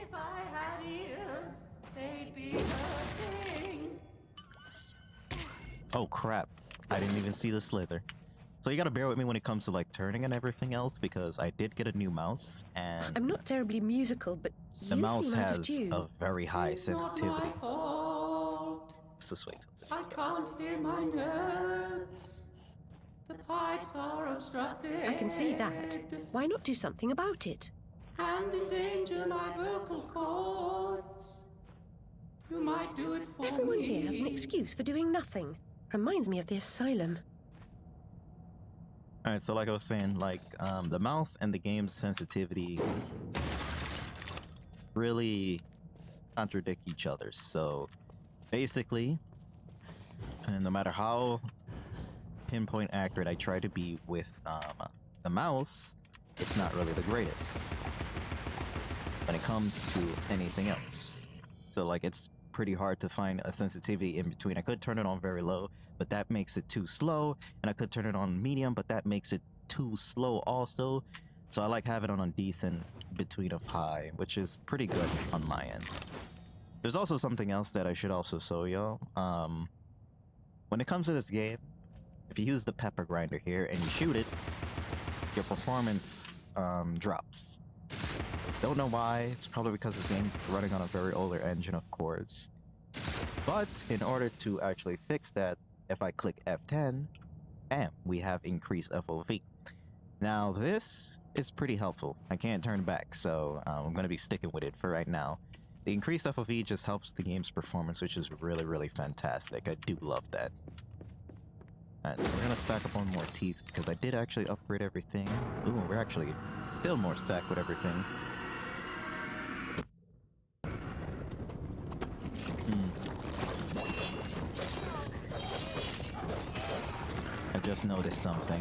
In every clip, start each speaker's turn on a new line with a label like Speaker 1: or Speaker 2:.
Speaker 1: If I had ears, they'd be hurting.
Speaker 2: Oh crap, I didn't even see the slither. So you gotta bear with me when it comes to like turning and everything else, because I did get a new mouse and
Speaker 3: I'm not terribly musical, but
Speaker 2: the
Speaker 3: you
Speaker 2: mouse
Speaker 3: seem out of
Speaker 2: has
Speaker 3: tune.
Speaker 2: a very high
Speaker 1: It's not
Speaker 2: sensitivity.
Speaker 1: my fault.
Speaker 2: Let's just wait till this
Speaker 1: I
Speaker 2: is done.
Speaker 1: can't hear my notes. The pipes are obstructed.
Speaker 3: I can see that. Why not do something about it?
Speaker 1: And endanger my vocal cords. You might do it for
Speaker 3: Everyone
Speaker 1: me.
Speaker 3: here has an excuse for doing nothing. Reminds me of the asylum.
Speaker 2: Alright, so like I was saying, like the mouse and the game's sensitivity really contradict each other. So basically, and no matter how pinpoint accurate I try to be with the mouse, it's not really the greatest when it comes to anything else. So like it's pretty hard to find a sensitivity in between. I could turn it on very low, but that makes it too slow, and I could turn it on medium, but that makes it too slow also. So I like having it on a decent between of high, which is pretty good on my end. There's also something else that I should also show y'all. When it comes to this game, if you use the pepper grinder here and you shoot it, your performance drops. Don't know why. It's probably because this game's running on a very older engine, of course. But in order to actually fix that, if I click F10, bam, we have increased FOV. Now this is pretty helpful. I can't turn back, so I'm going to be sticking with it for right now. The increased FOV just helps the game's performance, which is really, really fantastic. I do love that. Alright, so we're going to stack up on more teeth, because I did actually upgrade everything. Ooh, we're actually still more stacked with everything. I just noticed something.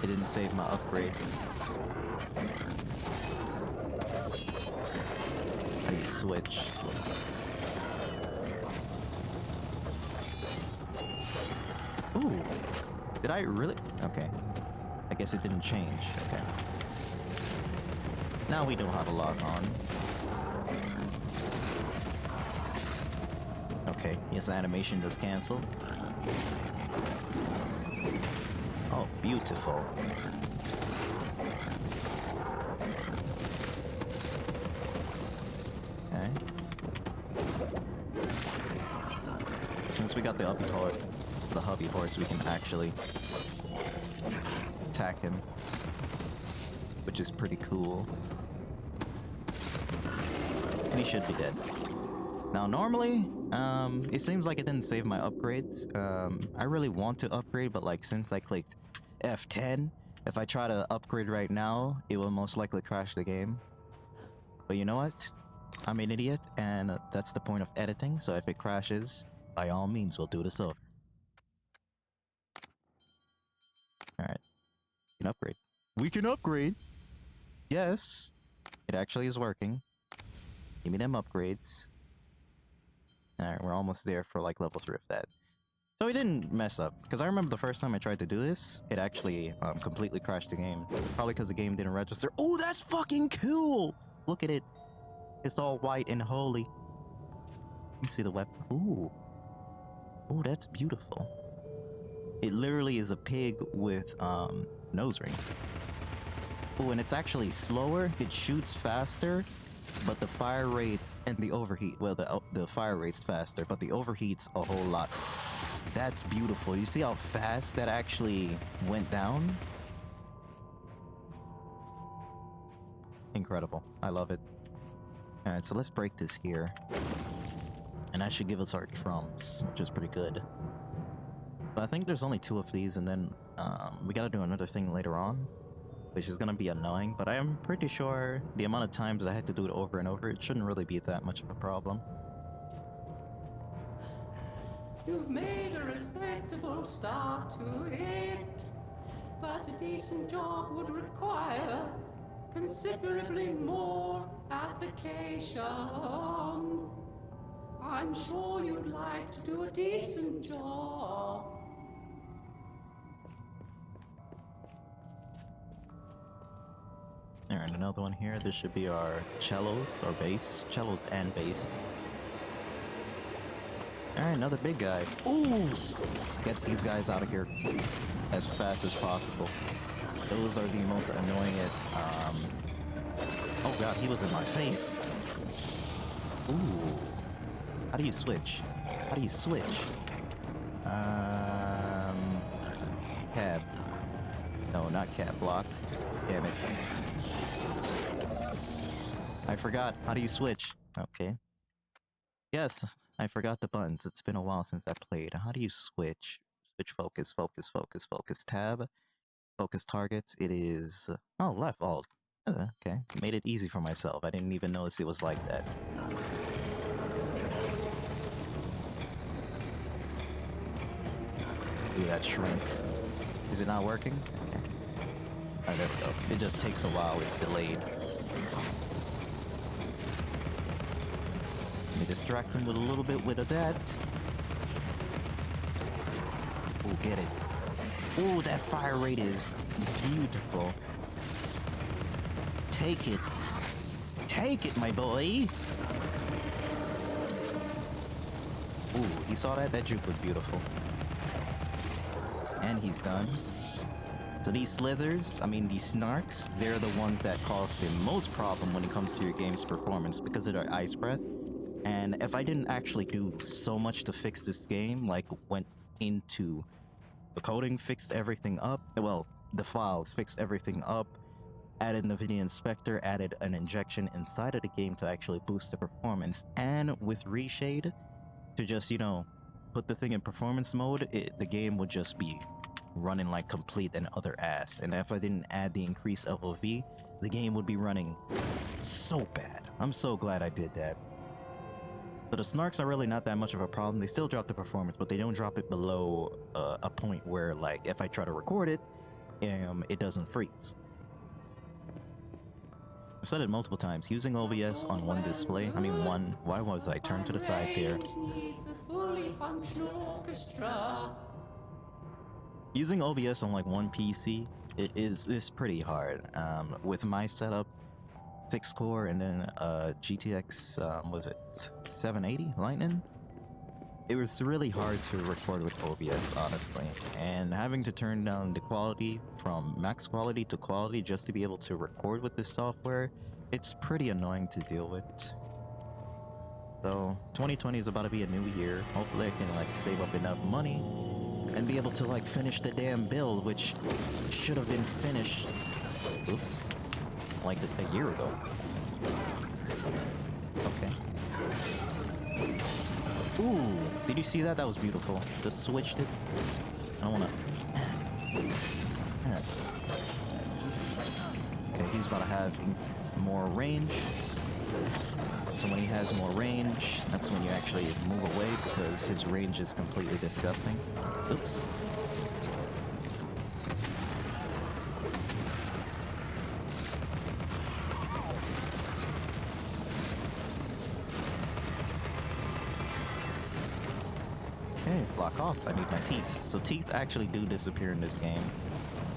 Speaker 2: It didn't save my upgrades. How do you switch? Ooh. Did I really? Okay. I guess it didn't change. Okay. Now we know how to log on. Okay, yes, animation does cancel. Oh, beautiful. Okay. Since we got the hubby horse, we can actually attack him, which is pretty cool. And he should be dead. Now, normally, it seems like it didn't save my upgrades. I really want to upgrade, but like since I clicked F10, if I try to upgrade right now, it will most likely crash the game. But you know what? I'm an idiot, and that's the point of editing, so if it crashes, by all means, we'll do this over. Alright. We can upgrade. We can upgrade! Yes! It actually is working. Give me them upgrades. Alright, we're almost there for like level 3 of that. So we didn't mess up, because I remember the first time I tried to do this, it actually completely crashed the game. Probably because the game didn't register. Oh, that's fucking cool! Look at it. It's all white and holy. You see the weapon? Ooh. Oh, that's beautiful. It literally is a pig with nose ring. Oh, and it's actually slower. It shoots faster, but the fire rate and the overheat, well, the fire rate's faster, but the overheat's a whole lot. That's beautiful. You see how fast that actually went down? Incredible. I love it. Alright, so let's break this here. And that should give us our drums, which is pretty good. But I think there's only 2 of these, and then we gotta do another thing later on, which is gonna be annoying, but I am pretty sure the amount of times I had to do it over and over, it shouldn't really be that much of a problem.
Speaker 1: You've made a respectable start to it, but a decent job would require considerably more application. I'm sure you'd like to do a decent job.
Speaker 2: Alright, another one here. This should be our cellos, or bass. Cellos and bass. Alright, another big guy. Ooh! Get these guys out of here as fast as possible. Those are the most annoyingest, Oh god, he was in my face! Ooh. How do you switch? How do you switch? Cab. No, not cab, block. Damn it. I forgot. How do you switch? Okay. Yes, I forgot the buttons. It's been a while since I played. How do you switch? Switch focus, focus, focus, focus, tab. Focus targets. It is... Oh, left, alt. Okay. Made it easy for myself. I didn't even notice it was like that. Do that shrink. Is it not working? Okay. Oh, there we go. It just takes a while. It's delayed. Let me distract him with a little bit with that. Oh, get it. Oh, that fire rate is beautiful. Take it. Take it, my boy. Ooh, he saw that? That juke was beautiful. And he's done. So these slithers, these snarks, they're the ones that cause the most problem when it comes to your game's performance because of their ice breath. And if I didn't actually do so much to fix this game, like went into the coding, fixed everything up, well, the files, fixed everything up, added NVIDIA Inspector, added an injection inside of the game to actually boost the performance, and with Reshade to just, put the thing in performance mode, the game would just be running like complete and other ass. And if I didn't add the increased FOV, the game would be running so bad. I'm so glad I did that. So the snarks are really not that much of a problem. They still drop the performance, but they don't drop it below a point where, like, if I try to record it, it doesn't freeze. I've said it multiple times. Using OBS on one display, why was I turned to the side there? Using OBS on like one PC is pretty hard. With my setup, 6 core and then GTX was it 780 Lightning? It was really hard to record with OBS, honestly, and having to turn down the quality from max quality to quality just to be able to record with this software, it's pretty annoying to deal with. So 2020 is about to be a new year. Hopefully I can like save up enough money and be able to like finish the damn build, which should have been finished, oops, like a year ago. Okay. Ooh, did you see that? That was beautiful. Just switched it. I don't wanna... Okay, he's about to have more range. So when he has more range, that's when you actually move away because his range is completely disgusting. Oops. Okay, block off. I need my teeth. So teeth actually do disappear in this game.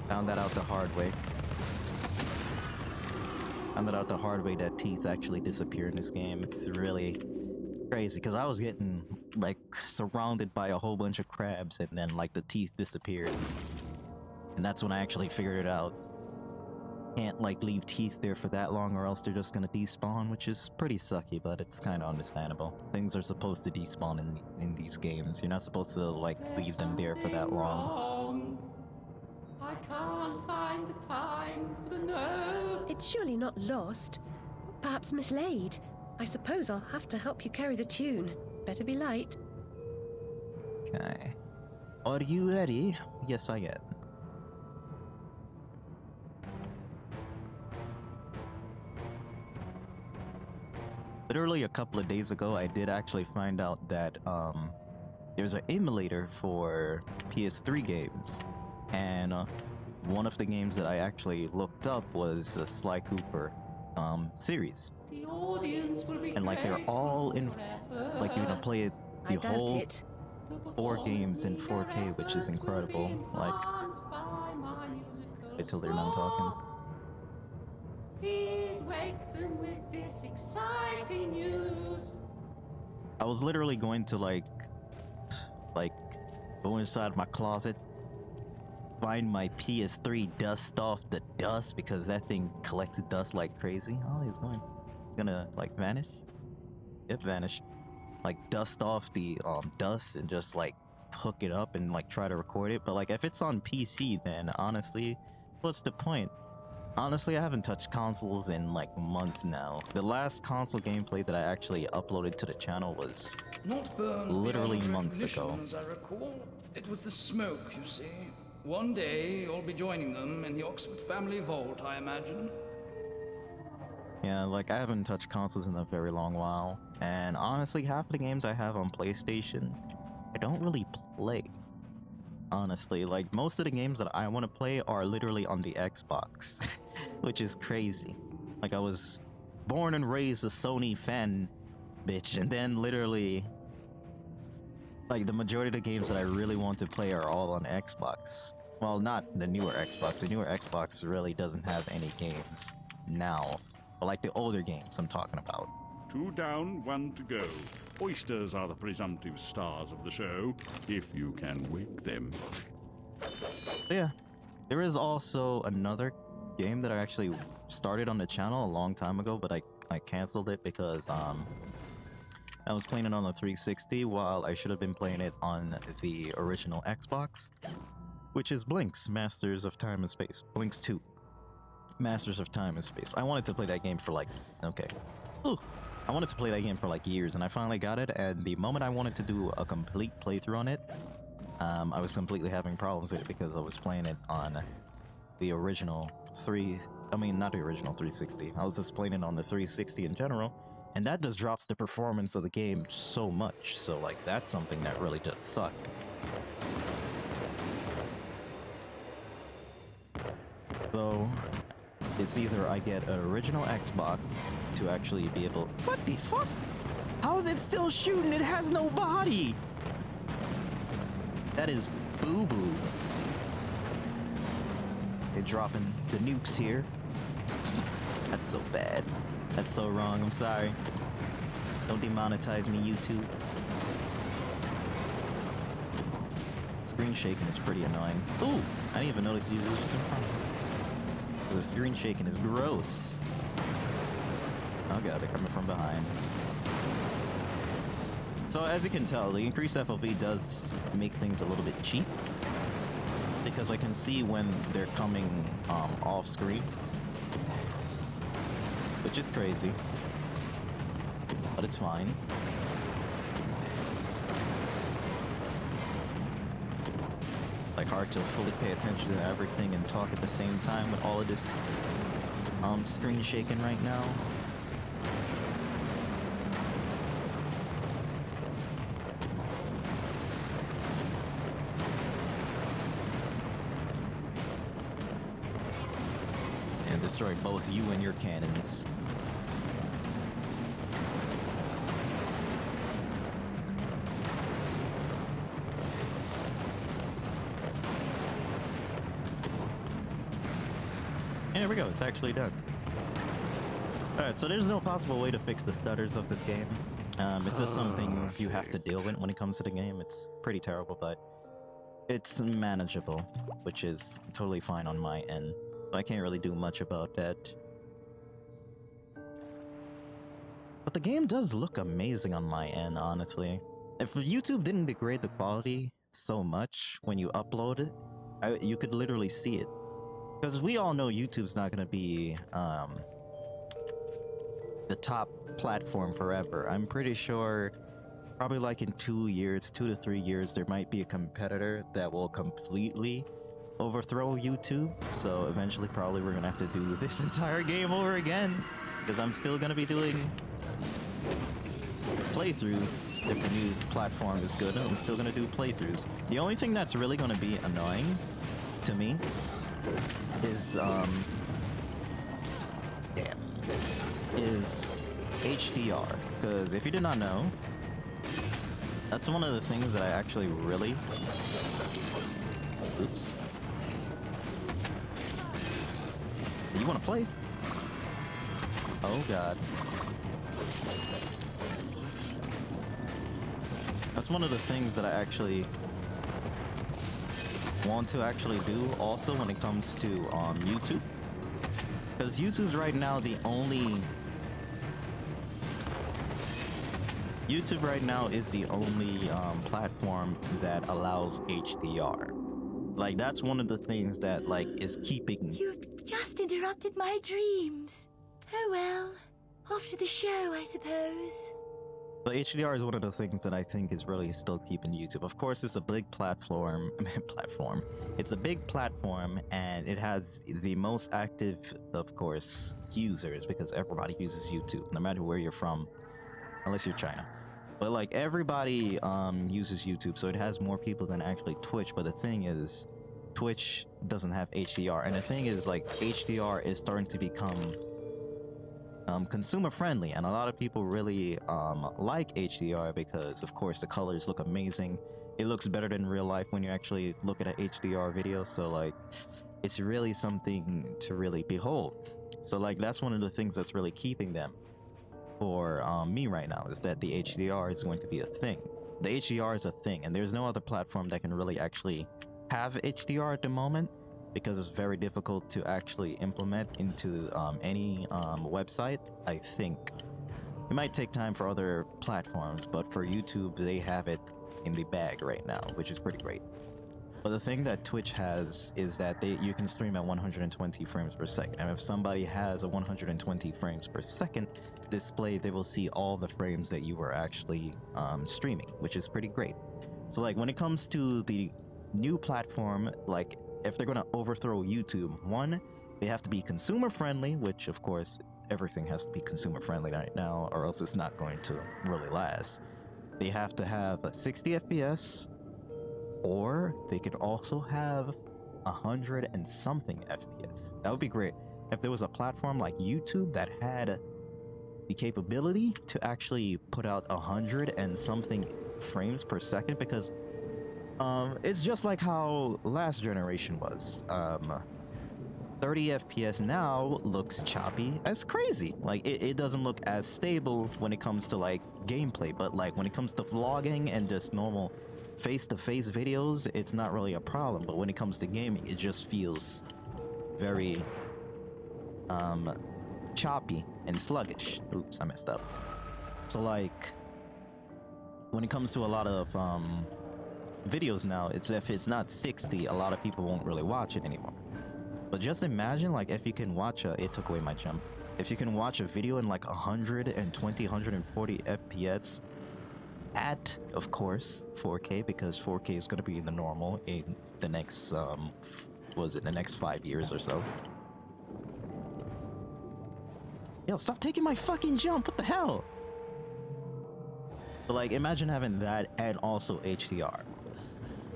Speaker 2: Found that out the hard way. Found that out the hard way that teeth actually disappear in this game. It's really crazy because I was getting like surrounded by a whole bunch of crabs and then like the teeth disappeared. And that's when I actually figured it out. Can't like leave teeth there for that long or else they're just gonna despawn, which is pretty sucky, but it's kind of understandable. Things are supposed to despawn in these games. You're not supposed to like leave them there for that long.
Speaker 1: I can't find the time for the note.
Speaker 3: It's surely not lost. Perhaps mislaid. I suppose I'll have to help you carry the tune. Better be light.
Speaker 2: Okay. Are you ready? Yes, I am. Literally a couple of days ago, I did actually find out that there's an emulator for PS3 games. And one of the games that I actually looked up was the Sly Cooper series. And like they're all in, like you're gonna play the whole 4 games in 4K, which is incredible. Like, wait till they're done talking.
Speaker 1: Please wake them with this exciting news.
Speaker 2: I was literally going to like go inside my closet, find my PS3, dust off the dust because that thing collects dust like crazy. Oh, it's gonna like vanish. It vanished. Like dust off the dust and just like hook it up and like try to record it. But like if it's on PC, then honestly, what's the point? Honestly, I haven't touched consoles in like months now. The last console gameplay that I actually uploaded to the channel was
Speaker 4: Not burned
Speaker 2: literally
Speaker 4: beyond
Speaker 2: months
Speaker 4: recognition,
Speaker 2: ago.
Speaker 4: as I recall. It was the smoke, you see. One day you'll be joining them in the Oxford family vault, I imagine.
Speaker 2: Yeah, like I haven't touched consoles in a very long while. And honestly, half the games I have on PlayStation, I don't really play. Honestly, like most of the games that I want to play are literally on the Xbox, which is crazy. Like I was born and raised a Sony fan, bitch, and then literally like the majority of the games that I really want to play are all on Xbox. Well, not the newer Xbox. The newer Xbox really doesn't have any games now. But like the older games I'm talking about.
Speaker 5: 2 down, 1 to go. Oysters are the presumptive stars of the show, if you can wake them.
Speaker 2: Yeah. There is also another game that I actually started on the channel a long time ago, but I canceled it because I was playing it on the 360 while I should have been playing it on the original Xbox, which is Blinks, Masters of Time and Space. Blinks 2. Masters of Time and Space. I wanted to play that game for like, okay. Ooh. I wanted to play that game for like years, and I finally got it, and the moment I wanted to do a complete playthrough on it, I was completely having problems with it because I was playing it on the original not the original 360. I was just playing it on the 360 in general, and that just drops the performance of the game so much, so like that's something that really just sucked. So it's either I get an original Xbox to actually be able... What the fuck? How is it still shooting? It has no body! That is boo-boo. They're dropping the nukes here. That's so bad. That's so wrong. I'm sorry. Don't demonetize me, YouTube. Screen shaking is pretty annoying. Ooh! I didn't even notice these users in front of me. The screen shaking is gross. Oh god, they're coming from behind. So as you can tell, the increased FOV does make things a little bit cheap, because I can see when they're coming off screen, which is crazy, but it's fine. Like hard to fully pay attention to everything and talk at the same time with all of this screen shaking right now. And destroy both you and your cannons. And there we go, it's actually done. Alright, so there's no possible way to fix the stutters of this game. It's just something you have to deal with when it comes to the game. It's pretty terrible, but it's manageable, which is totally fine on my end. So I can't really do much about that. But the game does look amazing on my end, honestly. If YouTube didn't degrade the quality so much when you upload it, you could literally see it. Because we all know YouTube's not going to be the top platform forever. I'm pretty sure probably like in 2 years, 2 to 3 years, there might be a competitor that will completely overthrow YouTube. So eventually probably we're going to have to do this entire game over again. Because I'm still going to be doing playthroughs if the new platform is good. I'm still going to do playthroughs. The only thing that's really going to be annoying to me is HDR, because if you did not know, that's one of the things that I actually really you want to play? Oh god. That's one of the things that I actually want to actually do also when it comes to YouTube. Because YouTube's right now the only... YouTube right now is the only platform that allows HDR. Like, that's one of the things that, like, is keeping...
Speaker 6: You've just interrupted my dreams. Oh well. Off to the show, I suppose.
Speaker 2: But HDR is one of the things that I think is really still keeping YouTube. Of course, it's a big platform. It's a big platform, and it has the most active, of course, users, because everybody uses YouTube, no matter where you're from, unless you're China. But like, everybody uses YouTube, so it has more people than actually Twitch. But the thing is, Twitch doesn't have HDR, and the thing is, like, HDR is starting to become consumer friendly, and a lot of people really like HDR because, of course, the colors look amazing. It looks better than real life when you actually look at an HDR video, so like, it's really something to really behold. So like, that's one of the things that's really keeping them for me right now, is that the HDR is going to be a thing. The HDR is a thing, and there's no other platform that can really actually have HDR at the moment, because it's very difficult to actually implement into any website. I think it might take time for other platforms, but for YouTube, they have it in the bag right now, which is pretty great. But the thing that Twitch has is that you can stream at 120 frames per second, and if somebody has a 120 frames per second display, they will see all the frames that you were actually streaming, which is pretty great. So like, when it comes to the new platform, like, if they're going to overthrow YouTube, one, they have to be consumer friendly, which of course everything has to be consumer friendly right now, or else it's not going to really last. They have to have a 60 FPS, or they could also have 100 and something FPS. That would be great if there was a platform like YouTube that had the capability to actually put out 100 and something frames per second, because it's just like how last generation was. 30 FPS now looks choppy as crazy. Like, it doesn't look as stable when it comes to like gameplay, but like when it comes to vlogging and just normal face-to-face videos, it's not really a problem. But when it comes to gaming, it just feels very choppy and sluggish. Oops, I messed up. So like, when it comes to a lot of videos now, it's if it's not 60, a lot of people won't really watch it anymore. But just imagine, like, if you can watch it took away my jump. If you can watch a video in like 120, 140 FPS at, of course, 4K, because 4K is going to be the normal in the next the next 5 years or so. Yo, stop taking my fucking jump, what the hell? But like, imagine having that and also HDR.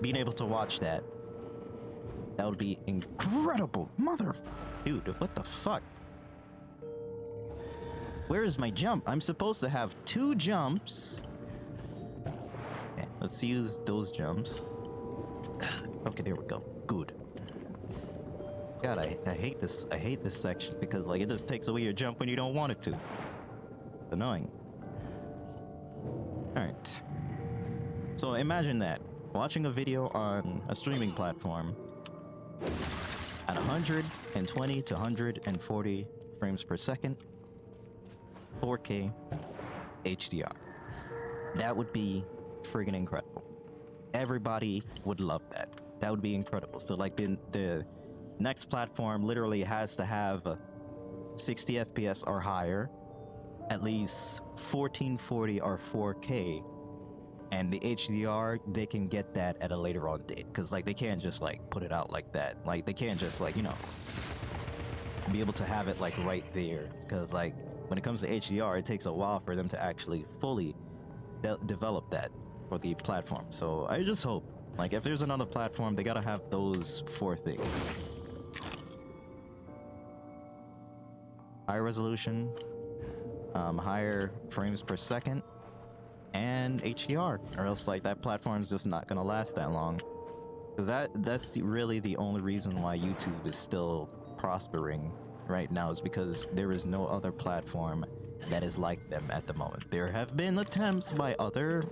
Speaker 2: Being able to watch that would be incredible. Dude, what the fuck? Where is my jump? I'm supposed to have 2 jumps. Okay, let's use those jumps. Okay, there we go. Good. God, I hate this. I hate this section because like, it just takes away your jump when you don't want it to. It's annoying. Alright. So imagine that. Watching a video on a streaming platform at 120 to 140 frames per second, 4K HDR. That would be friggin' incredible. Everybody would love that. That would be incredible. So like, the next platform literally has to have 60 FPS or higher, at least 1440 or 4K, and the HDR, they can get that at a later on date, because like, they can't just like put it out like that. Like, they can't just like, you know, be able to have it like right there, because like, when it comes to HDR, it takes a while for them to actually fully develop that for the platform. So I just hope, like, if there's another platform, they gotta have those 4 things: higher resolution, higher frames per second, and HDR, or else like, that platform's just not gonna last that long. Because that's really the only reason why YouTube is still prospering right now is because there is no other platform that is like them at the moment. There have been attempts by other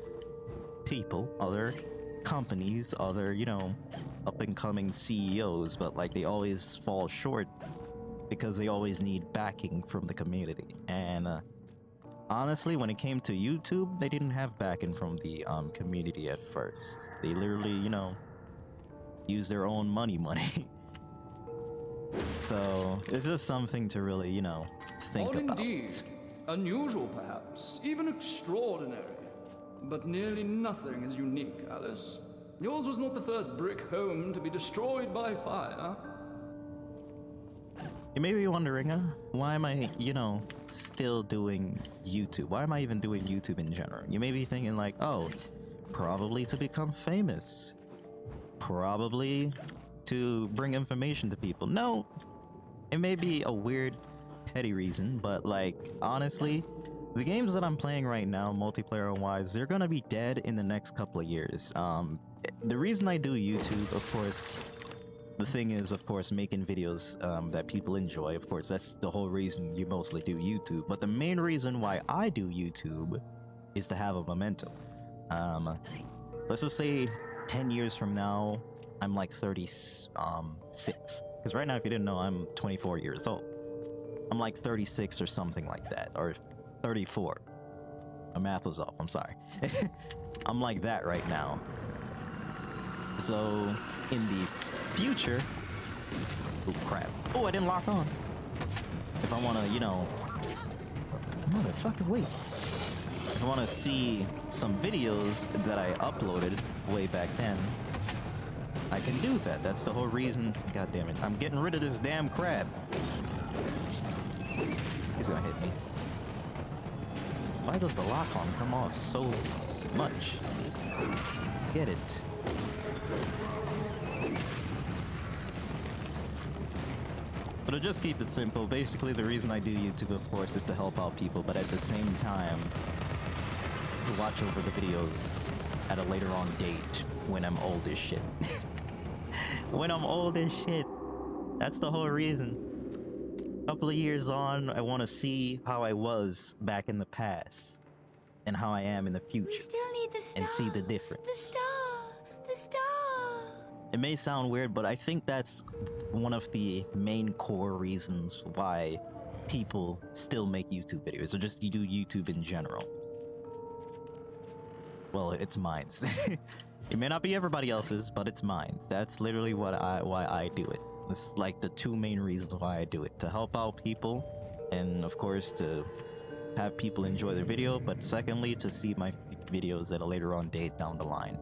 Speaker 2: people, other companies, other, you know, up and coming CEOs, but like they always fall short because they always need backing from the community. And honestly, when it came to YouTube, they didn't have backing from the community at first. They literally, you know, used their own money. So it's just something to really, you know, think
Speaker 4: Odd
Speaker 2: about.
Speaker 4: indeed. Unusual, perhaps. Even extraordinary. But nearly nothing is unique, Alice. Yours was not the first brick home to be destroyed by fire.
Speaker 2: You may be wondering, why am I, you know, still doing YouTube? Why am I even doing YouTube in general? You may be thinking like, oh, probably to become famous. Probably to bring information to people. No, it may be a weird, petty reason, but like, honestly, the games that I'm playing right now, multiplayer-wise, they're gonna be dead in the next couple of years. The reason I do YouTube, of course, the thing is, of course, making videos that people enjoy. Of course, that's the whole reason you mostly do YouTube. But the main reason why I do YouTube is to have a momentum. Let's just say 10 years from now, I'm like 36. Because right now, if you didn't know, I'm 24 years old. I'm like 36 or something like that, or 34. My math was off, I'm sorry. I'm like that right now. So, in the future... Oh, crap. Oh, I didn't lock on. If I want to, you know... Motherfucker, wait. If I want to see some videos that I uploaded way back then, I can do that. That's the whole reason. God damn it. I'm getting rid of this damn crab. He's gonna hit me. Why does the lock on come off so much? Get it. But to just keep it simple, basically the reason I do YouTube, of course, is to help out people, but at the same time, to watch over the videos at a later on date when I'm old as shit. When I'm old as shit. That's the whole reason. Couple of years on, I want to see how I was back in the past and how I am in the
Speaker 6: We
Speaker 2: future
Speaker 6: still need the star.
Speaker 2: and see the difference.
Speaker 6: The star. The star.
Speaker 2: It may sound weird, but I think that's one of the main core reasons why people still make YouTube videos, or just you do YouTube in general. Well, it's mine. It may not be everybody else's, but it's mine. That's literally why I do it. It's like the two main reasons why I do it. To help out people, and of course to have people enjoy their video, but secondly to see my videos at a later on date down the line.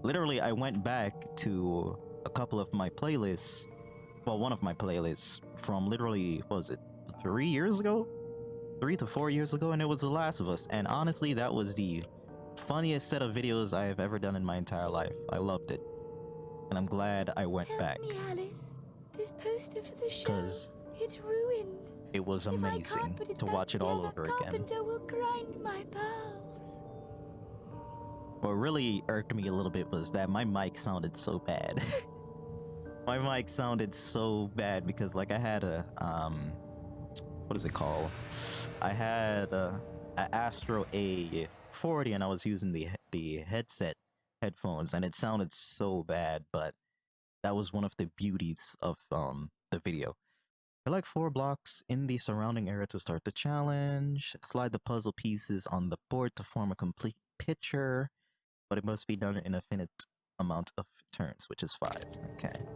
Speaker 2: Literally, I went back to a couple of my playlists, well, one of my playlists from literally, what was it, 3 years ago? 3 to 4 years ago, and it was The Last of Us, and honestly, that was the funniest set of videos I have ever done in my entire life. I loved it, and I'm glad I went back.
Speaker 6: Help me, Alice. This poster for the show.
Speaker 2: 'Cause
Speaker 6: It's ruined.
Speaker 2: it was
Speaker 6: If I
Speaker 2: amazing
Speaker 6: can't put it
Speaker 2: to
Speaker 6: back
Speaker 2: watch it all
Speaker 6: together,
Speaker 2: over again.
Speaker 6: Carpenter will grind my pearls.
Speaker 2: What really irked me a little bit was that my mic sounded so bad. My mic sounded so bad because like I had a what is it called? I had a Astro A40 and I was using the headphones and it sounded so bad, but that was one of the beauties of the video. I like 4 blocks in the surrounding area to start the challenge. Slide the puzzle pieces on the board to form a complete picture, but it must be done in a finite amount of turns, which is 5. Okay.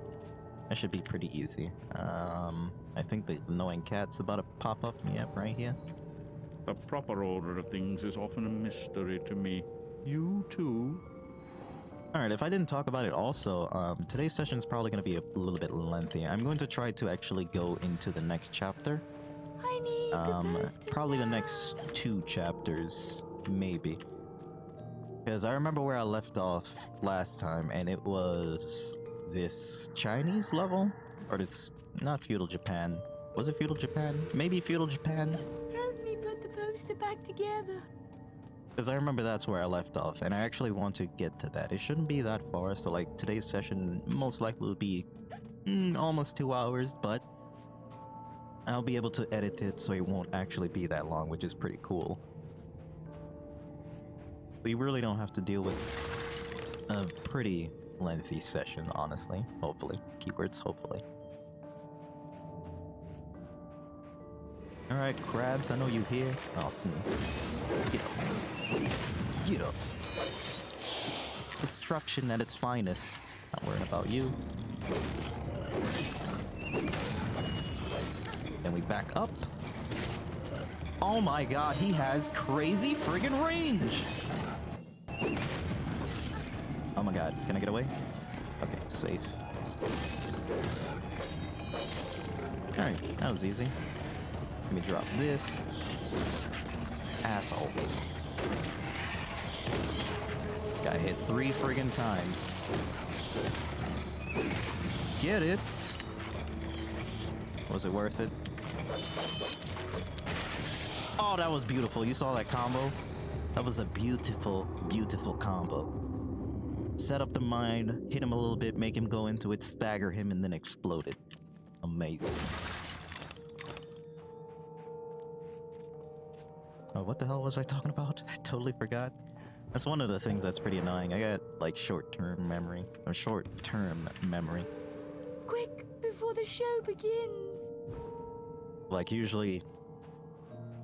Speaker 2: That should be pretty easy. I think the annoying cat's about to pop up. Yep, right here.
Speaker 5: The proper order of things is often a mystery to me. You too?
Speaker 2: Alright, if I didn't talk about it also, today's session is probably going to be a little bit lengthy. I'm going to try to actually go into the next chapter.
Speaker 6: I need the poster
Speaker 2: Probably the
Speaker 6: now.
Speaker 2: next 2 chapters, maybe. Because I remember where I left off last time, and it was this Chinese level? Or this, not Feudal Japan. Was it Feudal Japan? Maybe Feudal Japan?
Speaker 6: Help me put the poster back together.
Speaker 2: Because I remember that's where I left off, and I actually want to get to that. It shouldn't be that far, so like today's session most likely will be almost 2 hours, but I'll be able to edit it so it won't actually be that long, which is pretty cool. We really don't have to deal with a pretty lengthy session, honestly. Hopefully. Keywords, hopefully. Alright, crabs, I know you here. Oh, see. Get up. Get up. Destruction at its finest. Not worrying about you. Then we back up. Oh my god, he has crazy friggin' range! Oh my god, can I get away? Okay, safe. Alright, that was easy. Let me drop this. Asshole. Got hit 3 friggin' times. Get it? Was it worth it? Oh, that was beautiful. You saw that combo? That was a beautiful, beautiful combo. Set up the mine, hit him a little bit, make him go into it, stagger him, and then explode it. Amazing. Oh, what the hell was I talking about? I totally forgot. That's one of the things that's pretty annoying. I got, like, short-term memory. Or short-term memory.
Speaker 6: Quick, before the show begins.
Speaker 2: Like, usually,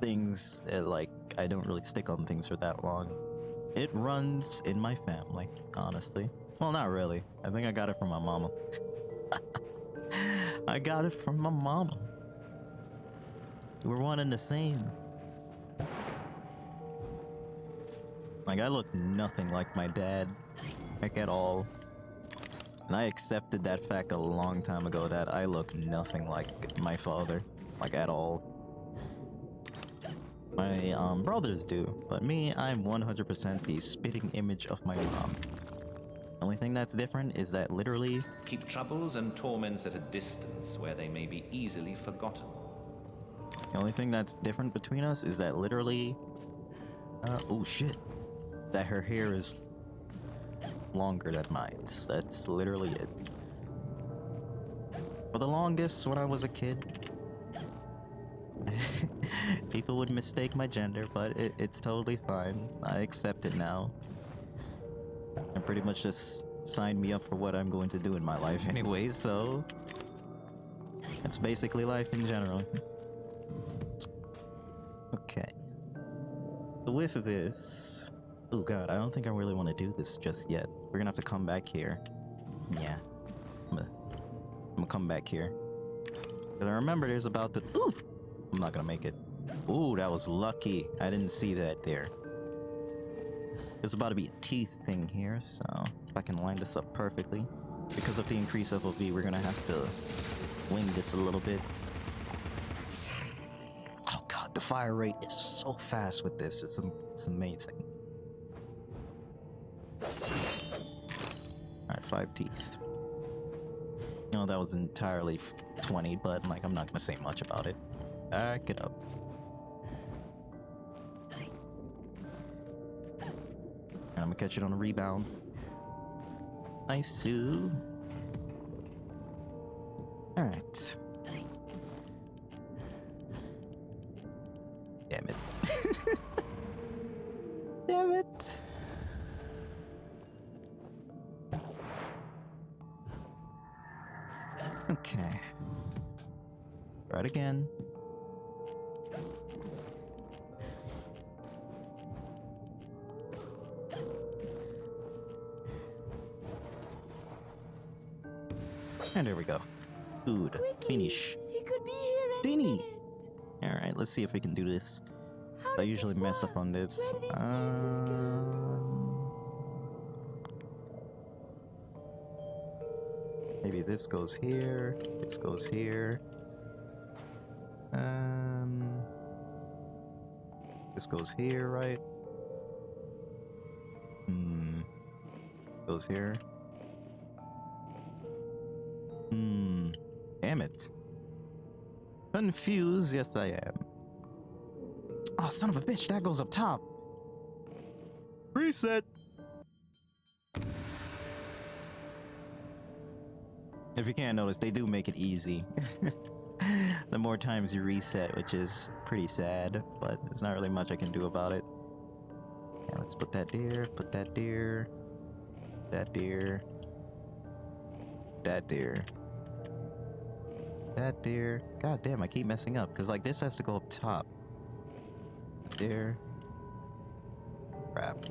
Speaker 2: things, like, I don't really stick on things for that long. It runs in my family, honestly. Well, not really. I think I got it from my mama. I got it from my mama. We're one and the same. Like, I look nothing like my dad. Like, at all. And I accepted that fact a long time ago that I look nothing like my father. Like, at all. My, brothers do. But me, I'm 100% the spitting image of my mom. The only thing that's different is that literally...
Speaker 7: Keep troubles and torments at a distance where they may be easily forgotten.
Speaker 2: The only thing that's different between us is that literally... oh shit. That her hair is longer than mine. That's literally it. For the longest, when I was a kid, people would mistake my gender, but it's totally fine. I accept it now. And pretty much just signed me up for what I'm going to do in my life anyway, so... That's basically life in general. Okay. So with this... Oh god, I don't think I really want to do this just yet. We're gonna have to come back here. Yeah. I'm gonna come back here. But I remember there's about the... Ooh! I'm not gonna make it. Ooh, that was lucky. I didn't see that there. There's about to be a teeth thing here, so if I can line this up perfectly. Because of the increased FOV, we're gonna have to wing this a little bit. Oh god, the fire rate is so fast with this. It's amazing. Alright, 5 teeth. No, that was entirely 20, but like I'm not gonna say much about it. Back it up. And I'm gonna catch it on a rebound. Nice, Sue. Alright. Damn it. Damn it. Okay. Try it again. And there we go. Food. Finish.
Speaker 6: He could be here any
Speaker 2: Finny.
Speaker 6: minute.
Speaker 2: Alright, let's see if we can do this.
Speaker 6: How
Speaker 2: I
Speaker 6: does
Speaker 2: usually
Speaker 6: this
Speaker 2: mess
Speaker 6: work?
Speaker 2: up on this.
Speaker 6: Where do these pieces go?
Speaker 2: Maybe this goes here. This goes here. This goes here, right? Goes here. Damn it. Confused, yes I am. Oh, son of a bitch, that goes up top. Reset. If you can't notice, they do make it easy. the more times you reset, which is pretty sad, but there's not really much I can do about it. Yeah, let's put that there, put that there, that there, that there, that there. God damn, I keep messing up, because like this has to go up top. There. Crap.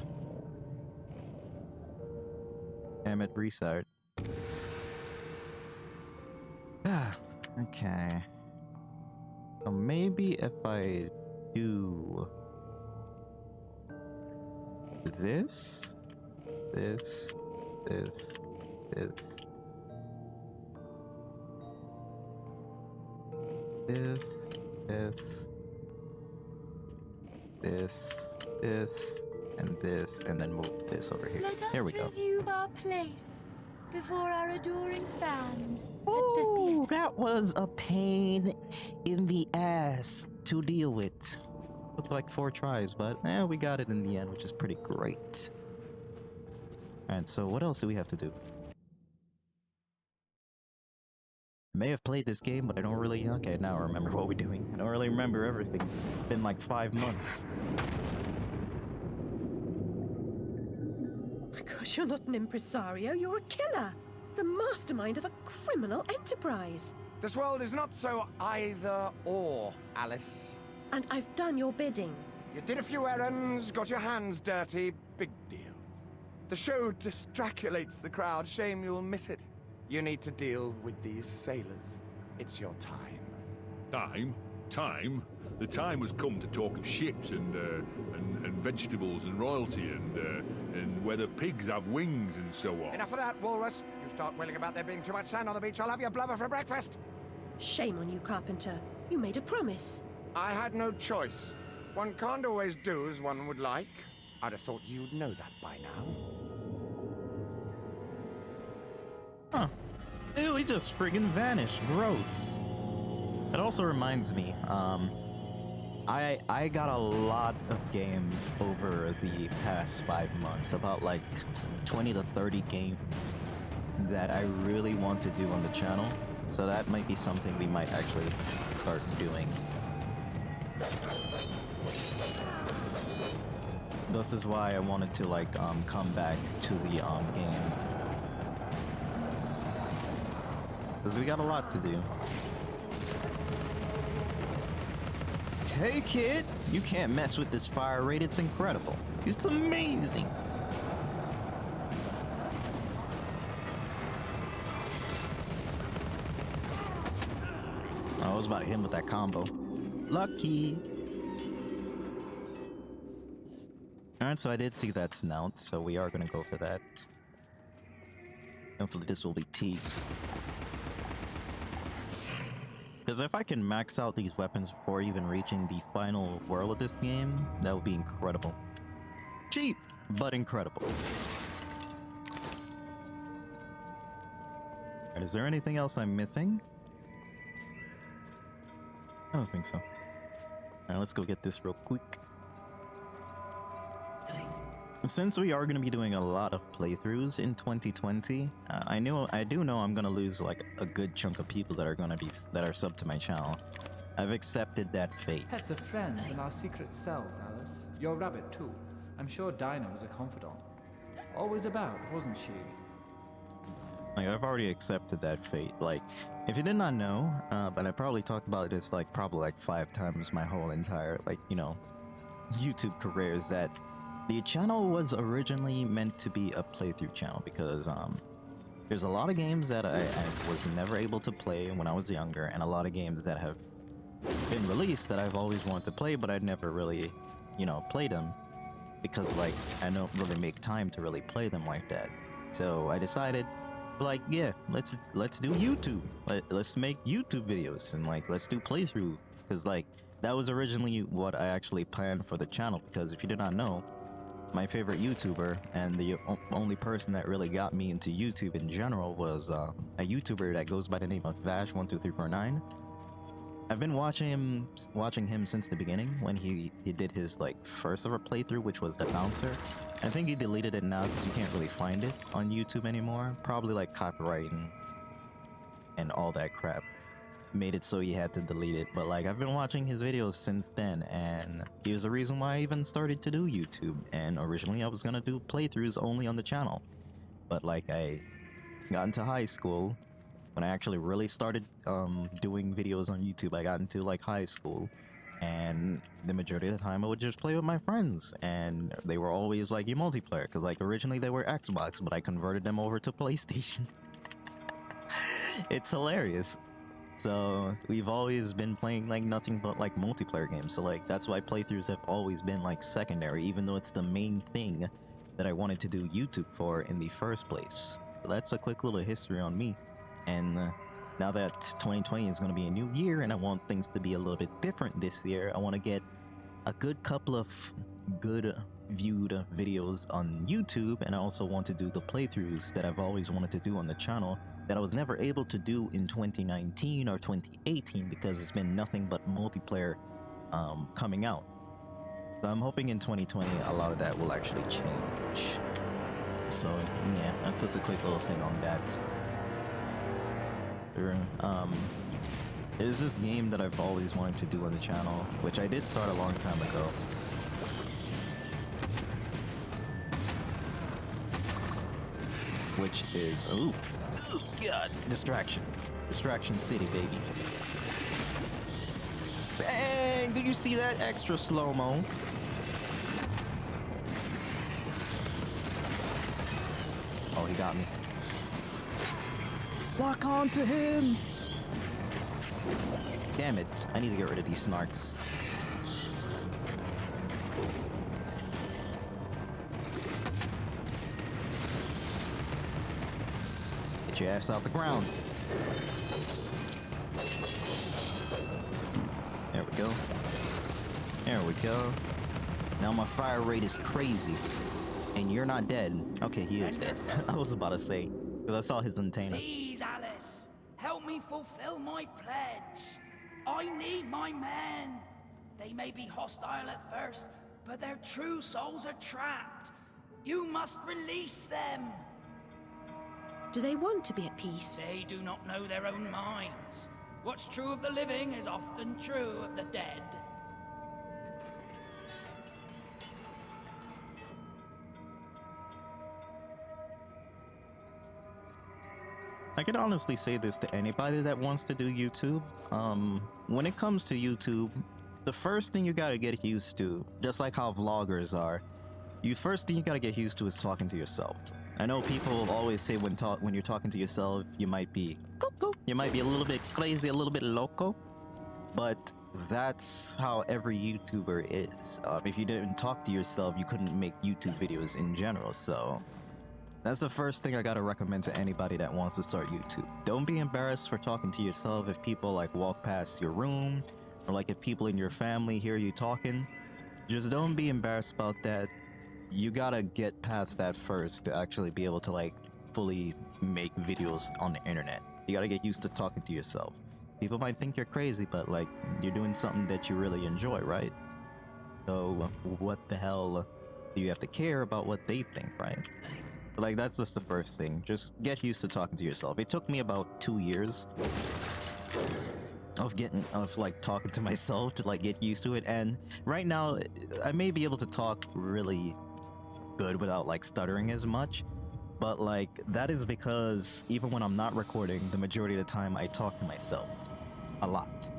Speaker 2: Damn it, restart. Okay. So maybe if I do this, this, this, this, this, this, and this, and then move this over here. Here we go.
Speaker 6: Let us resume our place before our adoring fans.
Speaker 2: Ooh, that was a pain in the ass to deal with. Took like 4 tries, but we got it in the end, which is pretty great. Alright, so what else do we have to do? I may have played this game, but I don't really... Okay, now I remember what we're doing. I don't really remember everything. It's been like 5 months.
Speaker 3: My gosh, you're not an impresario, you're a killer. The mastermind of a criminal enterprise.
Speaker 8: This world is not so either or, Alice.
Speaker 3: And I've done your bidding.
Speaker 8: You did a few errands, got your hands dirty, big deal. The show distraculates the crowd, shame you'll miss it. You need to deal with these sailors. It's your time.
Speaker 9: Time? Time? The time has come to talk of ships and vegetables and royalty and whether pigs have wings and so on.
Speaker 8: Enough of that, Walrus. You start wailing about there being too much sand on the beach, I'll have your blubber for breakfast.
Speaker 3: Shame on you, Carpenter. You made a promise.
Speaker 8: I had no choice. One can't always do as one would like. I'd have thought you'd know that by now.
Speaker 2: Huh. Ew, he just friggin' vanished. Gross. It also reminds me, I got a lot of games over the past 5 months, about like 20 to 30 games that I really want to do on the channel. So that might be something we might actually start doing. This is why I wanted to like come back to the game. Because we got a lot to do. Take it! You can't mess with this fire rate, it's incredible. It's amazing! I was about to hit him with that combo. Lucky! Alright, so I did see that snout, so we are gonna go for that. Hopefully this will be teeth. Because if I can max out these weapons before even reaching the final world of this game, that would be incredible. Cheap, but incredible. Alright, is there anything else I'm missing? I don't think so. Alright, let's go get this real quick. Since we are going to be doing a lot of playthroughs in 2020, I do know I'm going to lose like a good chunk of people that are subbed to my channel. I've accepted that fate.
Speaker 10: Pets are friends and our secret selves, Alice. Your rabbit too. I'm sure Dinah was a confidant. Always about, wasn't she?
Speaker 2: Like, I've already accepted that fate. Like, if you did not know, but I probably talked about this like probably like 5 times my whole entire like, you know, YouTube career, is that the channel was originally meant to be a playthrough channel because there's a lot of games that I was never able to play when I was younger, and a lot of games that have been released that I've always wanted to play, but I'd never really, you know, played them because like I don't really make time to really play them like that. So I decided, like, yeah, let's do YouTube. Let's make YouTube videos and like let's do playthrough, because like that was originally what I actually planned for the channel. Because if you did not know, my favorite YouTuber and the only person that really got me into YouTube in general was a YouTuber that goes by the name of Vash12349. I've been watching him since the beginning when he did his like first ever playthrough, which was the bouncer. I think he deleted it now because you can't really find it on YouTube anymore. Probably like copyright and all that crap. made it so he had to delete it. But like, I've been watching his videos since then, and he was the reason why I even started to do YouTube. And originally I was gonna do playthroughs only on the channel, but like I got into high school when I actually really started doing videos on YouTube. I got into like high school, and the majority of the time I would just play with my friends, and they were always like, you multiplayer, because like originally they were Xbox, but I converted them over to PlayStation. It's hilarious. So we've always been playing like nothing but like multiplayer games, so like that's why playthroughs have always been like secondary, even though it's the main thing that I wanted to do YouTube for in the first place. So that's a quick little history on me. And now that 2020 is going to be a new year and I want things to be a little bit different this year, I want to get a good couple of good viewed videos on YouTube, and I also want to do the playthroughs that I've always wanted to do on the channel that I was never able to do in 2019 or 2018 because it's been nothing but multiplayer coming out. So I'm hoping in 2020 a lot of that will actually change. So yeah, that's just a quick little thing on that. There's this game that I've always wanted to do on the channel, which I did start a long time ago. Which is, ooh, God, Distraction City, baby. Bang! Did you see that extra slow-mo? Oh, he got me. Lock on to him! Damn it, I need to get rid of these snarks. Get your ass out the ground. There we go. There we go. Now my fire rate is crazy. And you're not dead. Okay, he is dead. I was about to say, because I saw his antenna.
Speaker 1: Please, Alice, help me fulfill my pledge. I need my men. They may be hostile at first, but their true souls are trapped. You must release them.
Speaker 3: Do they want to be at peace?
Speaker 1: They do not know their own minds. What's true of the living is often true of the dead.
Speaker 2: I can honestly say this to anybody that wants to do YouTube. When it comes to YouTube, the first thing you gotta get used to, just like how vloggers are, first thing you gotta get used to is talking to yourself. I know people always say when you're talking to yourself, you might be cuckoo, you might be a little bit crazy, a little bit loco, but that's how every YouTuber is. If you didn't talk to yourself, you couldn't make YouTube videos in general, so that's the first thing I gotta recommend to anybody that wants to start YouTube. Don't be embarrassed for talking to yourself if people like walk past your room, or like if people in your family hear you talking. Just don't be embarrassed about that. You gotta get past that first to actually be able to like fully make videos on the internet. You gotta get used to talking to yourself. People might think you're crazy, but like you're doing something that you really enjoy, right? So what the hell do you have to care about what they think, right? Like, that's just the first thing. Just get used to talking to yourself. It took me about 2 years of like talking to myself to like get used to it, and right now I may be able to talk really good without like stuttering as much, but like that is because even when I'm not recording, the majority of the time I talk to myself a lot.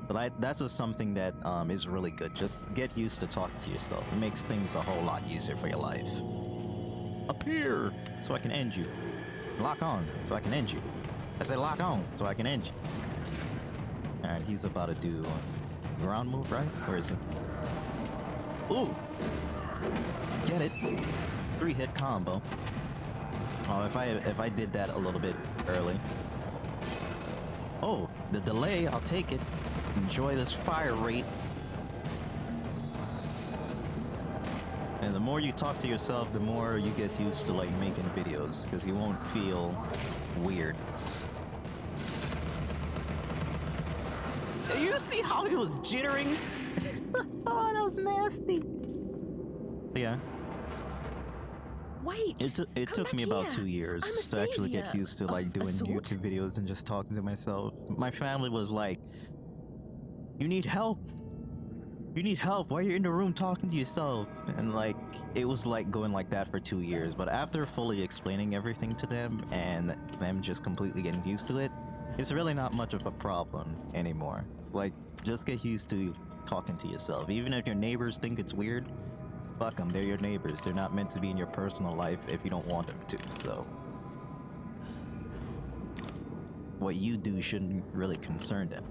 Speaker 2: But that's just something that is really good. Just get used to talking to yourself. It makes things a whole lot easier for your life. Appear so I can end you. Lock on so I can end you. I said lock on so I can end you. Alright, he's about to do a ground move, right? Where is he? Ooh! Get it? 3-hit combo. Oh, if I did that a little bit early. Oh, the delay, I'll take it. Enjoy this fire rate. And the more you talk to yourself, the more you get used to like making videos, because you won't feel weird. You see how he was jittering? Oh, that was nasty. Yeah.
Speaker 3: Wait.
Speaker 2: It took me about 2 years to actually get used to like doing YouTube videos and just talking to myself. My family was like, "You need help. You need help. Why are you in the room talking to yourself?" And like it was like going like that for 2 years. But after fully explaining everything to them and them just completely getting used to it, it's really not much of a problem anymore. Like, just get used to talking to yourself. Even if your neighbors think it's weird, fuck them, they're your neighbors. They're not meant to be in your personal life if you don't want them to, so. What you do shouldn't really concern them.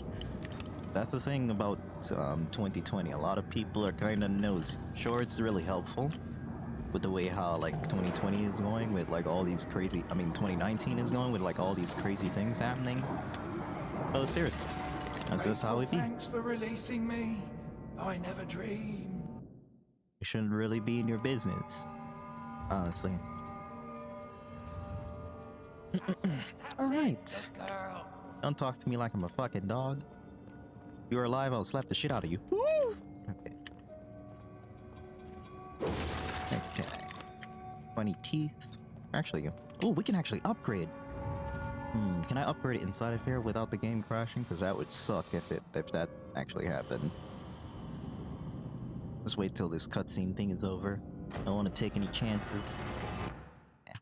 Speaker 2: That's the thing about 2020. A lot of people are kind of nosy. Sure, it's really helpful with the way how like 2020 is going with like all these crazy, 2019 is going with like all these crazy things happening. But seriously, that's just how it be.
Speaker 1: Thanks for releasing me. I never dreamed.
Speaker 2: It shouldn't really be in your business, honestly. Alright. Don't talk to me like I'm a fucking dog. If you're alive, I'll slap the shit out of you. Woo! Okay. Okay. 20 teeth. Actually, oh, we can actually upgrade. Can I upgrade it inside of here without the game crashing? Because that would suck if that actually happened. Let's wait till this cutscene thing is over. I don't want to take any chances. Yeah.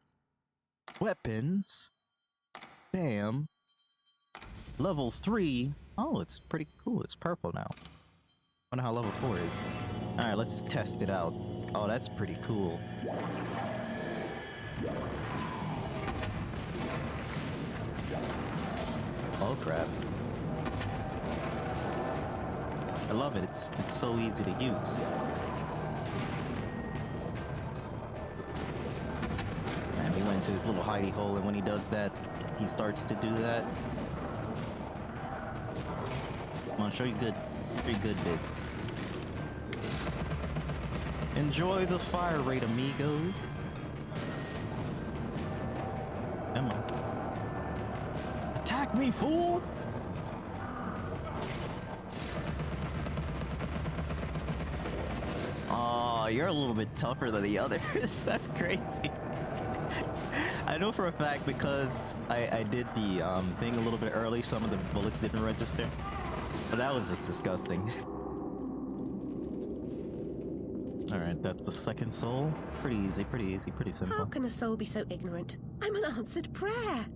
Speaker 2: Weapons. Bam. Level 3. Oh, it's pretty cool. It's purple now. Wonder how level 4 is. Alright, let's test it out. Oh, that's pretty cool. Oh crap. I love it. It's so easy to use. And he went into his little hidey hole, and when he does that, he starts to do that. I'm gonna show you pretty good bits. Enjoy the fire rate, amigo. Come on. Attack me, fool! Oh, you're a little bit tougher than the others. That's crazy. I know for a fact because I did the thing a little bit early, some of the bullets didn't register. But that was just disgusting. Alright, that's the second soul. Pretty easy, pretty simple.
Speaker 3: How can a soul be so ignorant? I'm an answered prayer.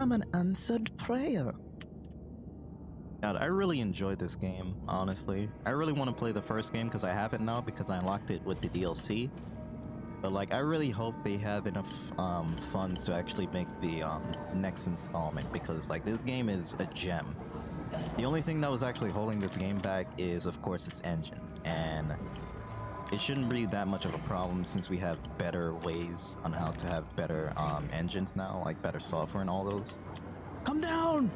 Speaker 2: I'm an answered prayer. God, I really enjoyed this game, honestly. I really want to play the first game because I have it now because I unlocked it with the DLC. But like, I really hope they have enough funds to actually make the next installment because like this game is a gem. The only thing that was actually holding this game back is of course its engine, and it shouldn't be that much of a problem since we have better ways on how to have better engines now, like better software and all those. Come down!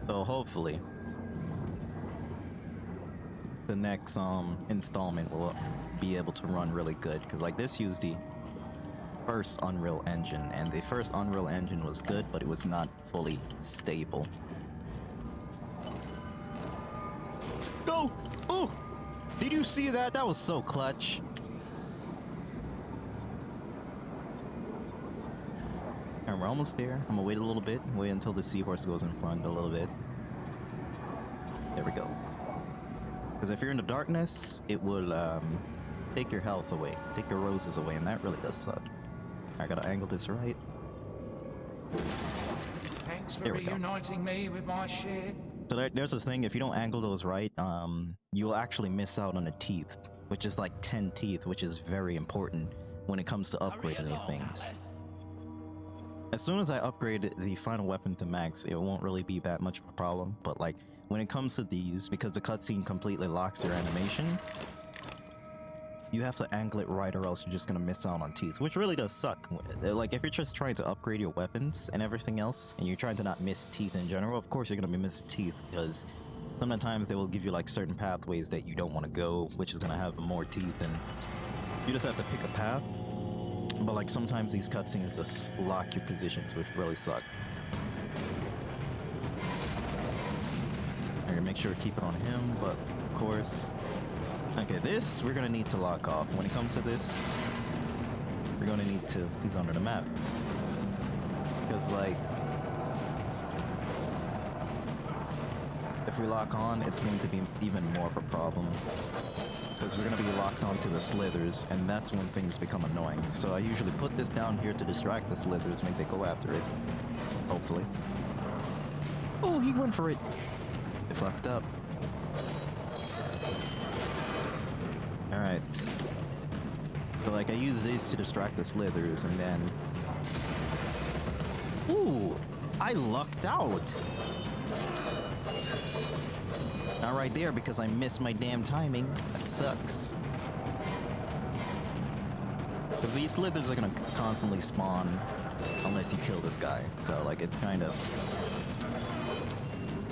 Speaker 2: So hopefully the next installment will be able to run really good, because like this used the first Unreal Engine, and the first Unreal Engine was good, but it was not fully stable. Go! Oh! Did you see that? That was so clutch. And we're almost there. I'm gonna wait a little bit. Wait until the seahorse goes in front a little bit. There we go. Because if you're in the darkness, it will take your health away, take your roses away, and that really does suck. I gotta angle this right.
Speaker 1: Thanks for reuniting me with my ship.
Speaker 2: So there's this thing, if you don't angle those right, you'll actually miss out on the teeth, which is like 10 teeth, which is very important when it comes to upgrading these things. As soon as I upgrade the final weapon to max, it won't really be that much of a problem, but like, when it comes to these, because the cutscene completely locks your animation, you have to angle it right or else you're just gonna miss out on teeth, which really does suck. Like, if you're just trying to upgrade your weapons and everything else, and you're trying to not miss teeth in general, of course you're gonna miss teeth, because sometimes they will give you like certain pathways that you don't want to go, which is gonna have more teeth, and you just have to pick a path. But like, sometimes these cutscenes just lock your positions, which really suck. I gotta make sure to keep it on him, but of course. Okay, this we're gonna need to lock off. When it comes to this, we're gonna need to. He's under the map. Because, like, if we lock on, it's going to be even more of a problem. Because we're going to be locked onto the slithers, and that's when things become annoying. So I usually put this down here to distract the slithers, make they go after it. Hopefully. Oh, he went for it. It fucked up. Alright. So, like, I use these to distract the slithers, and then... Ooh! I lucked out! Not right there because I missed my damn timing. That sucks. Because these slithers are gonna constantly spawn unless you kill this guy. So, like, it's kind of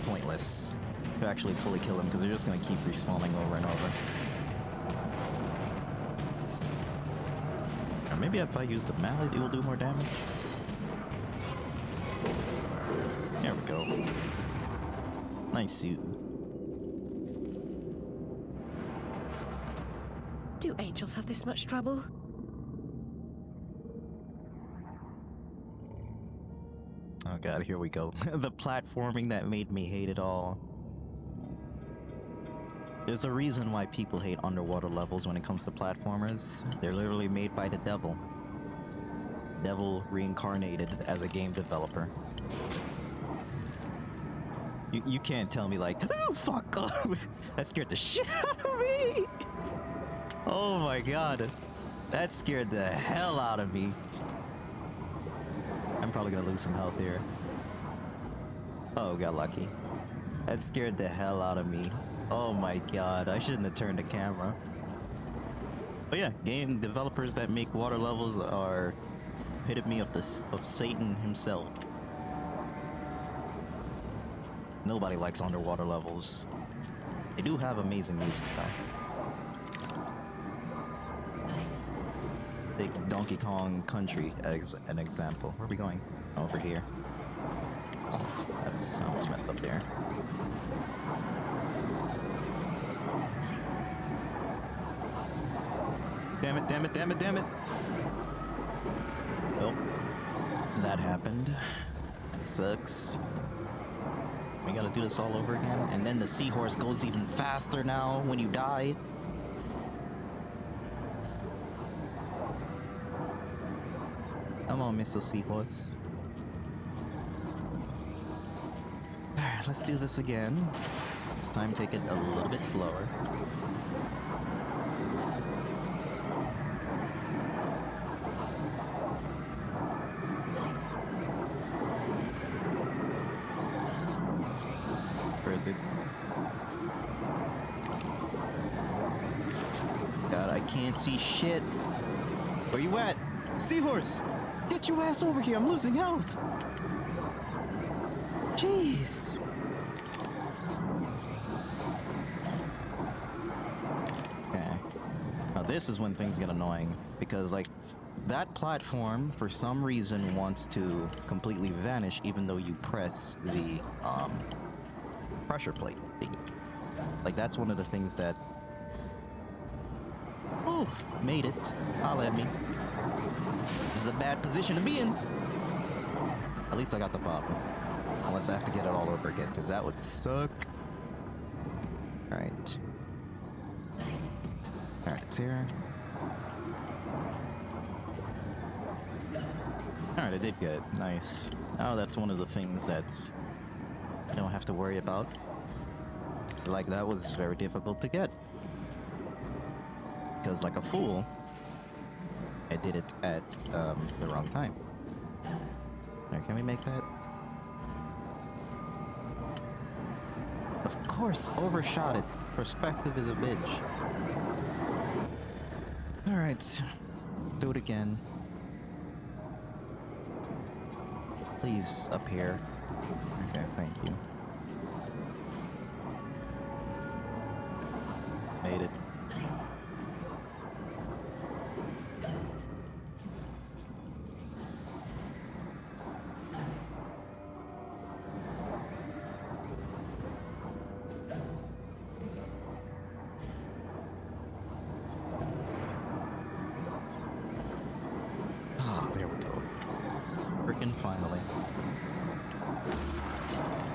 Speaker 2: pointless to actually fully kill him because they're just gonna keep respawning over and over. Or maybe if I use the mallet, it will do more damage. There we go. Nice suit.
Speaker 3: Do angels have this much trouble?
Speaker 2: Oh god, here we go. The platforming that made me hate it all. There's a reason why people hate underwater levels when it comes to platformers. They're literally made by the devil. Devil reincarnated as a game developer. You can't tell me like, oh fuck off! That scared the shit out of me! Oh my god. That scared the hell out of me. I'm probably gonna lose some health here. Oh, got lucky. That scared the hell out of me. Oh my god, I shouldn't have turned the camera. But yeah, game developers that make water levels are epitome of Satan himself. Nobody likes underwater levels. They do have amazing music though. Take Donkey Kong Country as an example. Where are we going? Over here. Oh, that's almost messed up there. Damn it, damn it, damn it, damn it! Well, that happened. That sucks. We gotta do this all over again. And then the seahorse goes even faster now when you die. Come on, Mr. Seahorse. Alright, let's do this again. This time take it a little bit slower. Where is it? God, I can't see shit. Where you at? Seahorse! Get your ass over here, I'm losing health! Jeez! Okay. Now this is when things get annoying, because like, that platform, for some reason, wants to completely vanish even though you press the, pressure plate thingy. Like, that's one of the things that... Oof! Made it. Holla at me. This is a bad position to be in. At least I got the bottom. Unless I have to get it all over again, because that would suck. Alright. Alright, it's here. Alright, I did get it. Nice. Now that's one of the things that's... I don't have to worry about. Like, that was very difficult to get. Because like a fool, I did it at the wrong time. Right, can we make that? Of course, overshot it. Perspective is a bitch. Alright, let's do it again. Please, up here. Okay, thank you. Made it. haven finally.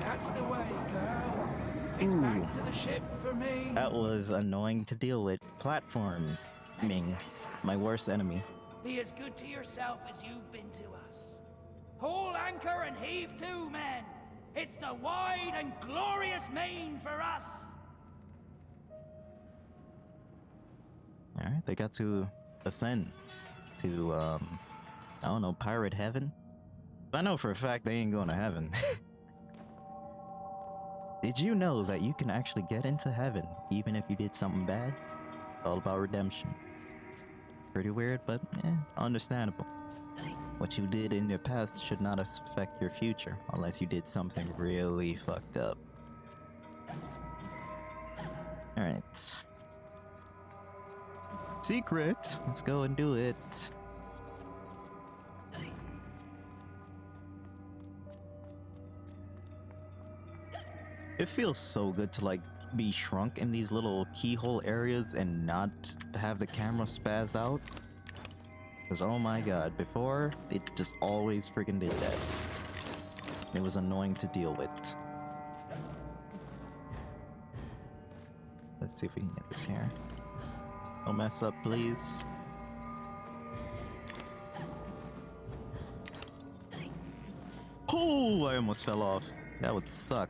Speaker 1: That's the way, girl. It's back to the ship for me.
Speaker 2: That was annoying to deal with. Platforming. My worst enemy.
Speaker 1: Be as good to yourself as you've been to us. Haul anchor and heave to, men. It's the wide and glorious main for us.
Speaker 2: Alright, they got to ascend to, I don't know, pirate heaven? I know for a fact they ain't going to heaven. Did you know that you can actually get into heaven even if you did something bad? All about redemption. Pretty weird, but understandable. What you did in your past should not affect your future unless you did something really fucked up. Alright. Secret! Let's go and do it. It feels so good to like be shrunk in these little keyhole areas and not have the camera spaz out. Because oh my god, before it just always freaking did that. It was annoying to deal with. Let's see if we can get this here. Don't mess up, please. Oh, I almost fell off. That would suck.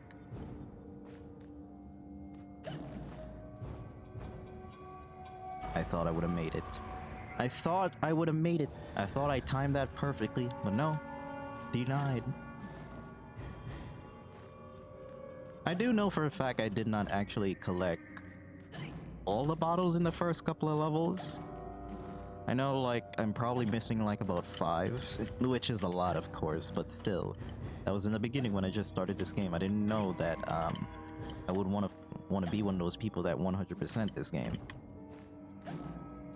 Speaker 2: I thought I would have made it. I thought I would have made it. I thought I timed that perfectly, but no. Denied. I do know for a fact I did not actually collect all the bottles in the first couple of levels. I know, like, I'm probably missing like about 5, which is a lot, of course, but still. That was in the beginning when I just started this game. I didn't know that I would want to be one of those people that 100% this game.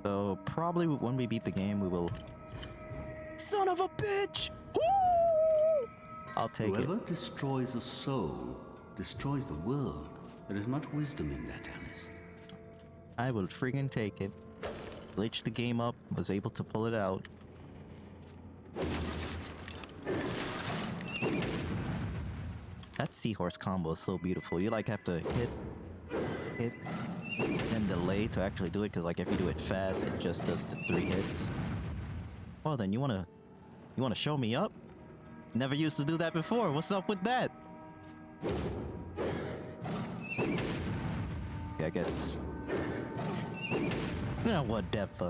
Speaker 2: So probably when we beat the game, we will. Son of a bitch! Woo! I'll take it.
Speaker 11: Whoever destroys a soul destroys the world. There is much wisdom in that, Alice.
Speaker 2: I will friggin' take it. Glitched the game up, was able to pull it out. That seahorse combo is so beautiful. You like have to hit, and delay to actually do it, because like if you do it fast, it just does the 3 hits. Well then, you wanna show me up? Never used to do that before. What's up with that? Okay, I guess. Yeah, what depth?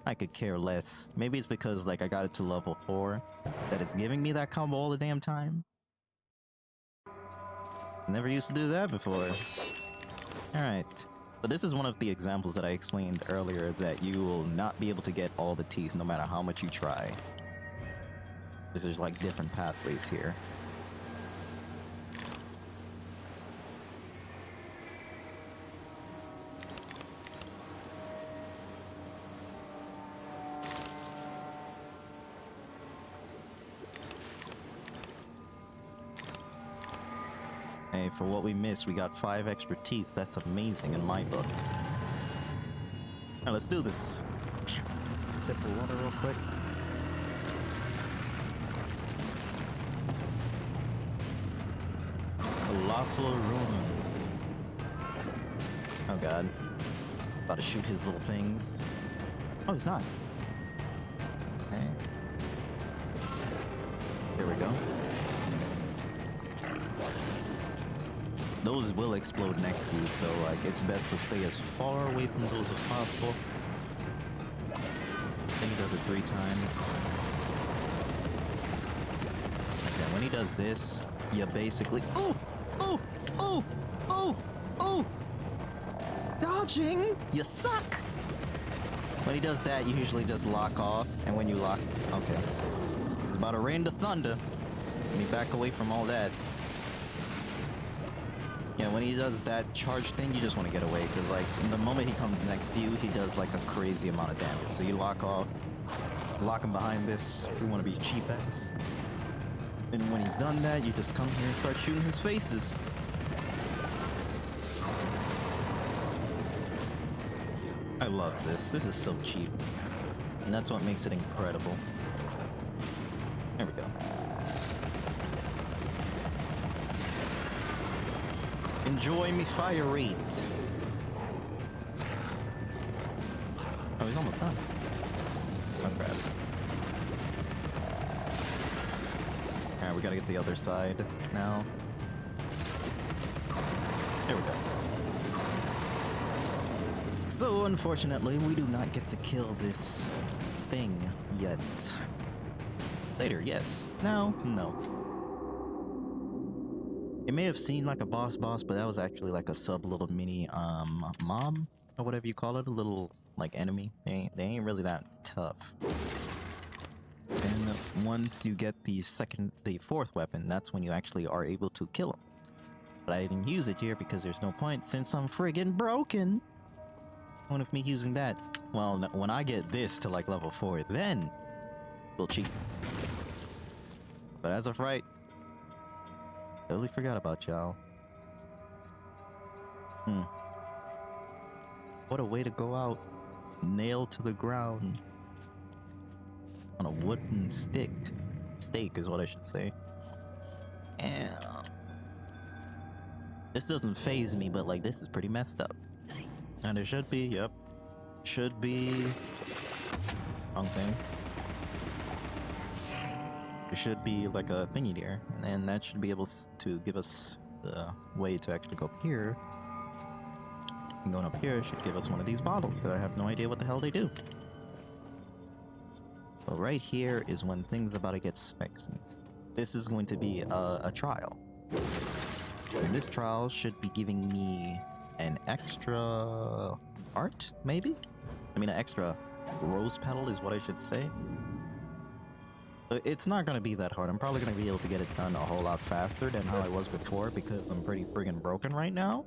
Speaker 2: I could care less. Maybe it's because like I got it to level 4 that it's giving me that combo all the damn time. Never used to do that before. Alright. So this is one of the examples that I explained earlier that you will not be able to get all the teeth no matter how much you try. Because there's like different pathways here. Hey, for what we missed, we got 5 extra teeth. That's amazing in my book. Now let's do this. Sip of water real quick. Colossal Ruin. Oh god. About to shoot his little things. Oh, he's not. Okay. Here we go. Those will explode next to you, so like it's best to stay as far away from those as possible. I think he does it 3 times. Okay, when he does this, you basically dodging! You suck! When he does that, you usually just lock off, and when you lock, okay. He's about to rain the thunder. Let me back away from all that. Yeah, when he does that charge thing, you just want to get away, because like the moment he comes next to you, he does like a crazy amount of damage. So you lock off, lock him behind this if you want to be cheap ass. And when he's done that, you just come here and start shooting his faces. I love this. This is so cheap. And that's what makes it incredible. There we go. Enjoy me fire rate. Oh, he's almost done. Oh, crap. Alright, we gotta get the other side now. There we go. So, unfortunately, we do not get to kill this thing yet. Later, yes. Now, no. It may have seemed like a boss, but that was actually like a sub little mini, mob? Or whatever you call it, a little, like, enemy. They ain't really that tough. And once you get the fourth weapon, that's when you actually are able to kill him. But I didn't use it here because there's no point since I'm friggin' broken. Point of me using that? Well, when I get this to like level 4, then we'll cheat. But as of right, totally forgot about y'all. What a way to go out. Nailed to the ground. On a wooden stick. Stake is what I should say. And this doesn't faze me, but like this is pretty messed up. And there should be, yep. Should be wrong thing. There should be like a thingy there, and then that should be able to give us the way to actually go up here. And going up here should give us one of these bottles that I have no idea what the hell they do. So right here is when things about to get spicy. This is going to be a trial. And this trial should be giving me an extra art, maybe? I mean, an extra rose petal is what I should say. But it's not gonna be that hard. I'm probably gonna be able to get it done a whole lot faster than how I was before because I'm pretty friggin' broken right now.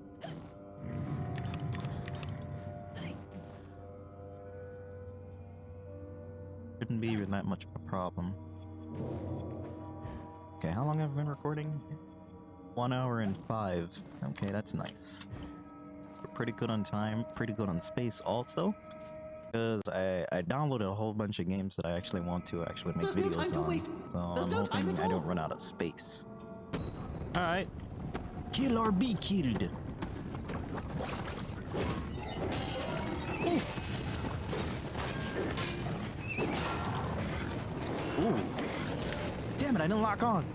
Speaker 2: Shouldn't be even that much of a problem. Okay, how long have I been recording? 1 hour and 5. Okay, that's nice. We're pretty good on time, pretty good on space also. Because I downloaded a whole bunch of games that I actually want to actually make videos on. So I'm hoping I don't run out of space. Alright. Kill or be killed. Ooh. Damn it, I didn't lock on.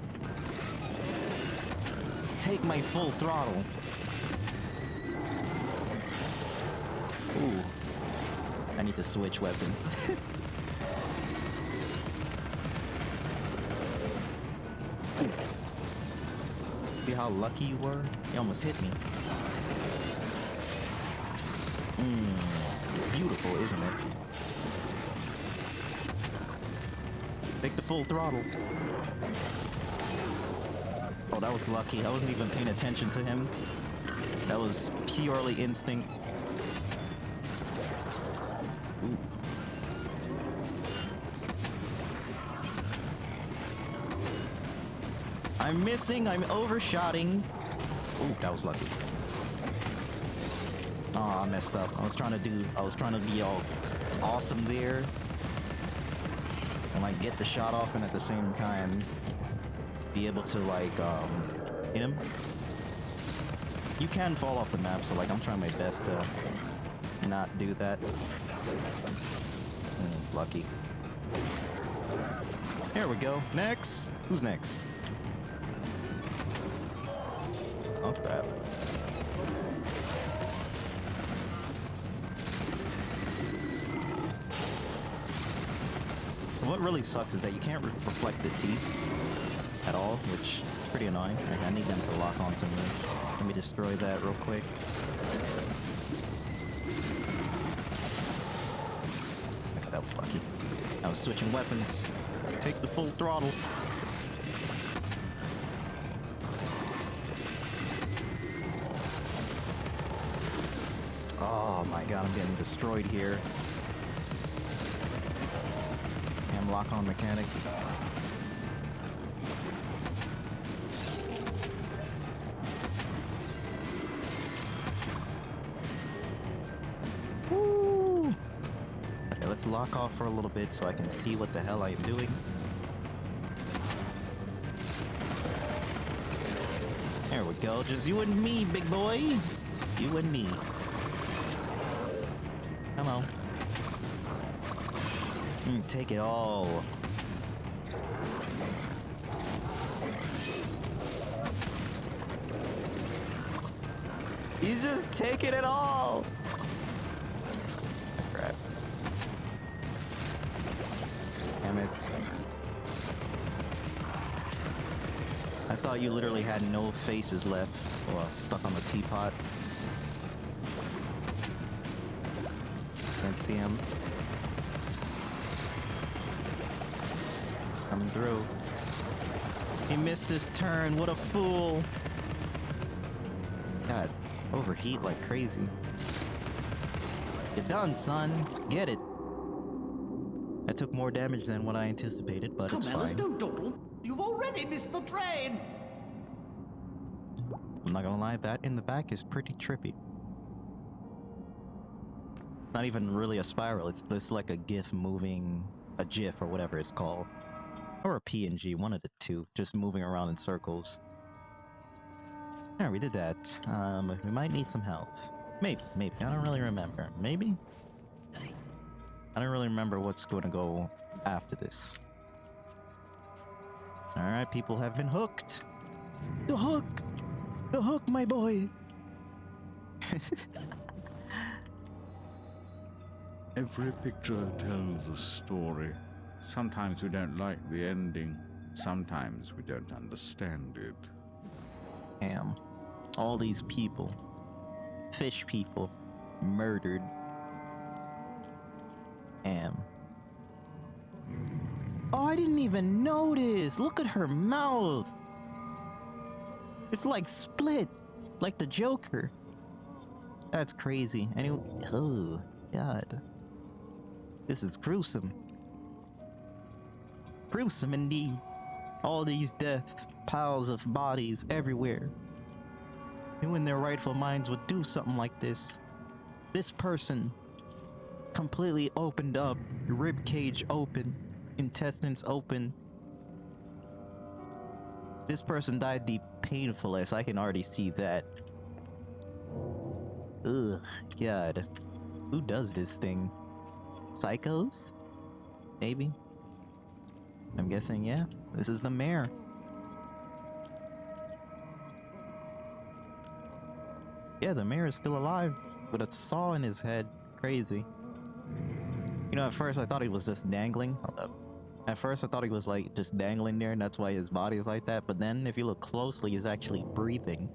Speaker 2: Take my full throttle. Ooh. I need to switch weapons. See how lucky you were? You almost hit me. Beautiful, isn't it? Take the full throttle. Oh, that was lucky. I wasn't even paying attention to him. That was purely instinct. Ooh. I'm missing. I'm overshotting. Ooh, that was lucky. Oh, I messed up. I was trying to be all awesome there. And like get the shot off and at the same time be able to like hit him. You can fall off the map, so like I'm trying my best to not do that. Lucky. There we go. Next. Who's next? Oh crap. So what really sucks is that you can't reflect the teeth at all, which is pretty annoying. I need them to lock onto me. Let me destroy that real quick. Okay, that was lucky. I was switching weapons. Take the full throttle. Oh my god, I'm getting destroyed here. Damn lock-on mechanic. Woo! Okay, let's lock off for a little bit so I can see what the hell I am doing. There we go. Just you and me, big boy. You and me. Come on. Take it all. He's just taking it all. Crap. Damn it. I thought you literally had no faces left. Well, stuck on the teapot. Can't see him. Coming through. He missed his turn. What a fool. God, overheat like crazy. You're done, son. Get it. I took more damage than what I anticipated, but it's fine.
Speaker 11: Don't dawdle. You've already missed the train.
Speaker 2: I'm not gonna lie, that in the back is pretty trippy. Not even really a spiral, it's like a GIF moving, a GIF or whatever it's called. Or a PNG, one of the two, just moving around in circles. Yeah, we did that. We might need some health. Maybe, I don't really remember. Maybe? I don't really remember what's going to go after this. Alright, people have been hooked. The hook! The hook, my boy!
Speaker 5: Every picture tells a story. Sometimes we don't like the ending. Sometimes we don't understand it.
Speaker 2: Damn. All these people. Fish people. Murdered. Damn. Oh, I didn't even notice! Look at her mouth! It's like split! Like the Joker. That's crazy. Anyway, oh, God. This is gruesome. Gruesome indeed. All these death, piles of bodies everywhere. Who in their rightful minds would do something like this? This person completely opened up, rib cage open, intestines open. This person died the painfulest, I can already see that. Ugh, God. Who does this thing? Psychos? Maybe? I'm guessing, yeah. This is the mayor. Yeah, the mayor is still alive with a saw in his head. Crazy. You know, at first I thought he was just dangling. Hold up. At first I thought he was like just dangling there and that's why his body is like that. But then if you look closely, he's actually breathing.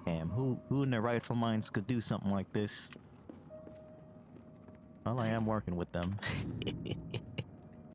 Speaker 2: Damn, who in their rightful minds could do something like this? Well, I am working with them.